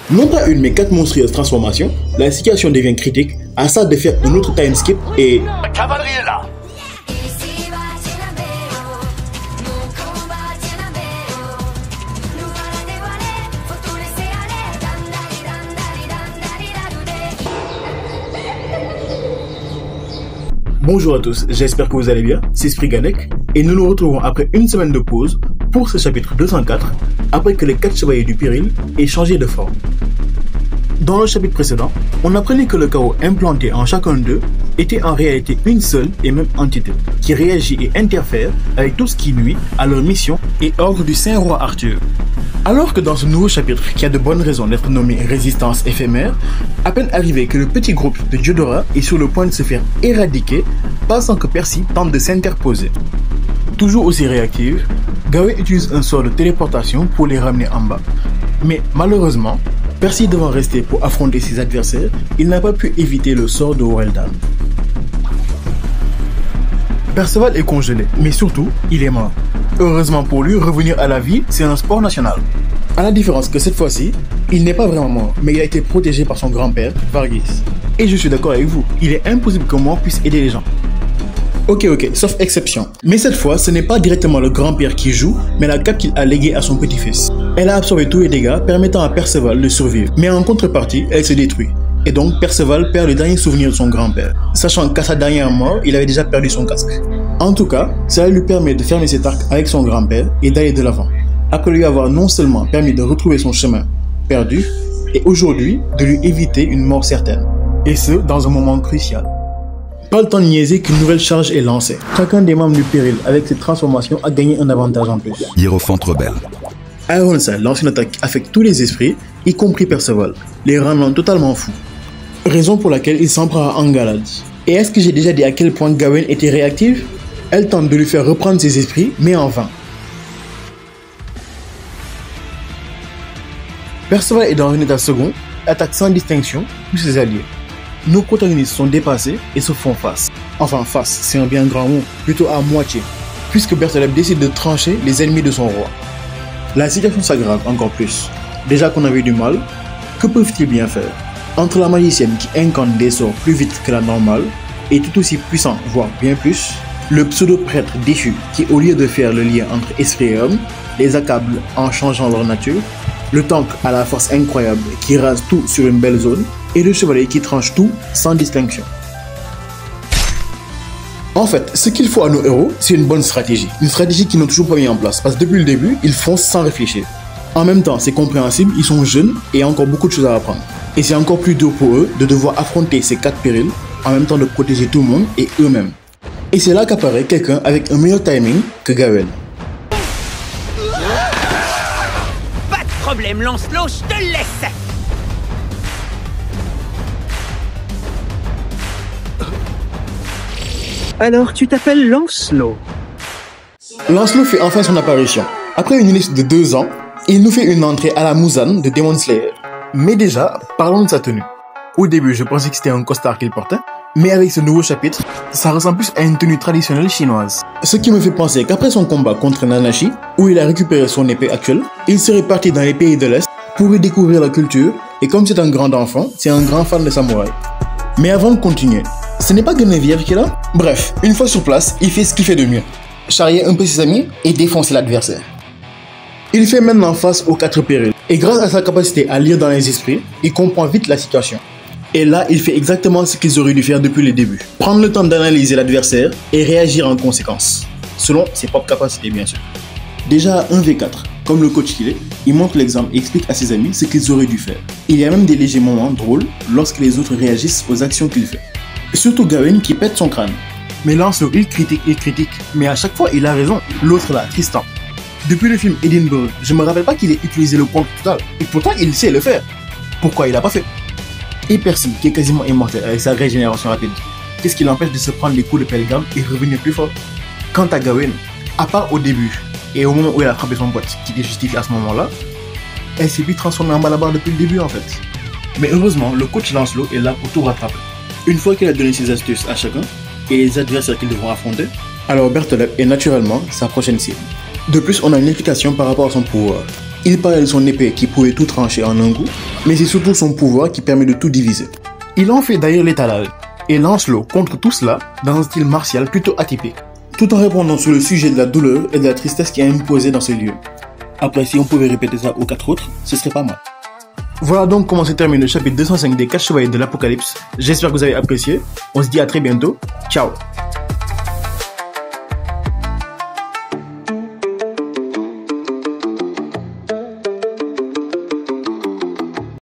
Non pas une mais 4 monstrueuses transformations, la situation devient critique, à ça de faire un autre time skip et... La cavalerie est là. Bonjour à tous, j'espère que vous allez bien, c'est Spriganek, et nous nous retrouvons après une semaine de pause pour ce chapitre 204, après que les 4 chevaliers du péril aient changé de forme. Dans le chapitre précédent, on apprenait que le chaos implanté en chacun d'eux était en réalité une seule et même entité, qui réagit et interfère avec tout ce qui nuit à leur mission et ordre du Saint-Roi Arthur. Alors que dans ce nouveau chapitre, qui a de bonnes raisons d'être nommé Résistance éphémère, à peine arrivé que le petit groupe de Diodora est sur le point de se faire éradiquer, pas sans que Percy tente de s'interposer. Toujours aussi réactive, Gawain utilise un sort de téléportation pour les ramener en bas. Mais malheureusement, Percy devant rester pour affronter ses adversaires, il n'a pas pu éviter le sort de Weldan. Perceval est congelé, mais surtout, il est mort. Heureusement pour lui, revenir à la vie, c'est un sport national. À la différence que cette fois-ci, il n'est pas vraiment mort, mais il a été protégé par son grand-père, Varghis. Et je suis d'accord avec vous, il est impossible que moi puisse aider les gens. Ok, sauf exception. Mais cette fois, ce n'est pas directement le grand-père qui joue, mais la cape qu'il a léguée à son petit-fils. Elle a absorbé tous les dégâts, permettant à Perceval de survivre. Mais en contrepartie, elle se détruit. Et donc, Perceval perd le dernier souvenir de son grand-père, sachant qu'à sa dernière mort, il avait déjà perdu son casque. En tout cas, cela lui permet de fermer cet arc avec son grand-père et d'aller de l'avant, après lui avoir non seulement permis de retrouver son chemin perdu, et aujourd'hui de lui éviter une mort certaine. Et ce, dans un moment crucial. Pas le temps de niaiser qu'une nouvelle charge est lancée. Chacun des membres du péril, avec cette transformation, a gagné un avantage en plus. Hiérophante rebelle. Ironsides lance une attaque avec tous les esprits, y compris Perceval, les rendant totalement fous. Raison pour laquelle il s'en prend à Angalad. Et est-ce que j'ai déjà dit à quel point Gawain était réactive? Elle tente de lui faire reprendre ses esprits, mais en vain. Perceval est dans un état second, attaque sans distinction tous ses alliés. Nos protagonistes sont dépassés et se font face. Enfin face, c'est un bien grand mot, plutôt à moitié, puisque Berthollet décide de trancher les ennemis de son roi. La situation s'aggrave encore plus. Déjà qu'on avait du mal, que peuvent-ils bien faire? Entre la magicienne qui incante des sorts plus vite que la normale, et tout aussi puissant, voire bien plus, le pseudo-prêtre déchu qui, au lieu de faire le lien entre esprit et homme, les accable en changeant leur nature, le tank à la force incroyable qui rase tout sur une belle zone, et le chevalier qui tranche tout sans distinction. En fait, ce qu'il faut à nos héros, c'est une bonne stratégie. Une stratégie qu'ils n'ont toujours pas mis en place, parce que depuis le début, ils foncent sans réfléchir. En même temps, c'est compréhensible, ils sont jeunes et il y a encore beaucoup de choses à apprendre. Et c'est encore plus dur pour eux de devoir affronter ces 4 périls, en même temps de protéger tout le monde et eux-mêmes. Et c'est là qu'apparaît quelqu'un avec un meilleur timing que Gawain. Pas de problème, Lancelot, je te laisse. Alors, tu t'appelles Lancelot? Lancelot fait enfin son apparition. Après une liste de 2 ans, il nous fait une entrée à la Muzan de Demon Slayer. Mais déjà, parlons de sa tenue. Au début, je pensais que c'était un costard qu'il portait, mais avec ce nouveau chapitre, ça ressemble plus à une tenue traditionnelle chinoise. Ce qui me fait penser qu'après son combat contre Nanashi, où il a récupéré son épée actuelle, il serait parti dans les pays de l'Est pour y découvrir la culture, et comme c'est un grand enfant, c'est un grand fan de samouraï. Mais avant de continuer, ce n'est pas Guinevere qui est là? Bref, une fois sur place, il fait ce qu'il fait de mieux. Charrier un peu ses amis et défoncer l'adversaire. Il fait maintenant face aux 4 périls, et grâce à sa capacité à lire dans les esprits, il comprend vite la situation. Et là, il fait exactement ce qu'ils auraient dû faire depuis le début. Prendre le temps d'analyser l'adversaire et réagir en conséquence. Selon ses propres capacités, bien sûr. Déjà, 1v4, comme le coach qu'il est, il montre l'exemple et explique à ses amis ce qu'ils auraient dû faire. Il y a même des légers moments drôles lorsque les autres réagissent aux actions qu'il fait. Surtout Gawain qui pète son crâne. Mais Lancelot, il critique, mais à chaque fois, il a raison. L'autre là, Tristan. Depuis le film Edinburgh, je me rappelle pas qu'il ait utilisé le contre total. Et pourtant, il sait le faire. Pourquoi il l'a pas fait? Et Percy, qui est quasiment immortel avec sa régénération rapide, qu'est-ce qui l'empêche de se prendre des coups de pelgam et revenir plus fort? Quant à Gawain, à part au début, et au moment où elle a frappé son pote, qui était justifié à ce moment-là, elle s'est vite transformée en malabar depuis le début en fait. Mais heureusement, le coach Lancelot est là pour tout rattraper. Une fois qu'il a donné ses astuces à chacun, et les adversaires qu'ils devront affronter, alors Berthollet est naturellement sa prochaine cible. De plus, on a une explication par rapport à son pouvoir. Il parlait de son épée qui pouvait tout trancher en un coup, mais c'est surtout son pouvoir qui permet de tout diviser. Il en fait d'ailleurs l'étalage, et Lancelot contre tout cela dans un style martial plutôt atypique, tout en répondant sur le sujet de la douleur et de la tristesse qui a imposé dans ce lieu. Après, si on pouvait répéter ça aux 4 autres, ce serait pas mal. Voilà donc comment se termine le chapitre 205 des 4 chevaliers de l'Apocalypse. J'espère que vous avez apprécié. On se dit à très bientôt. Ciao.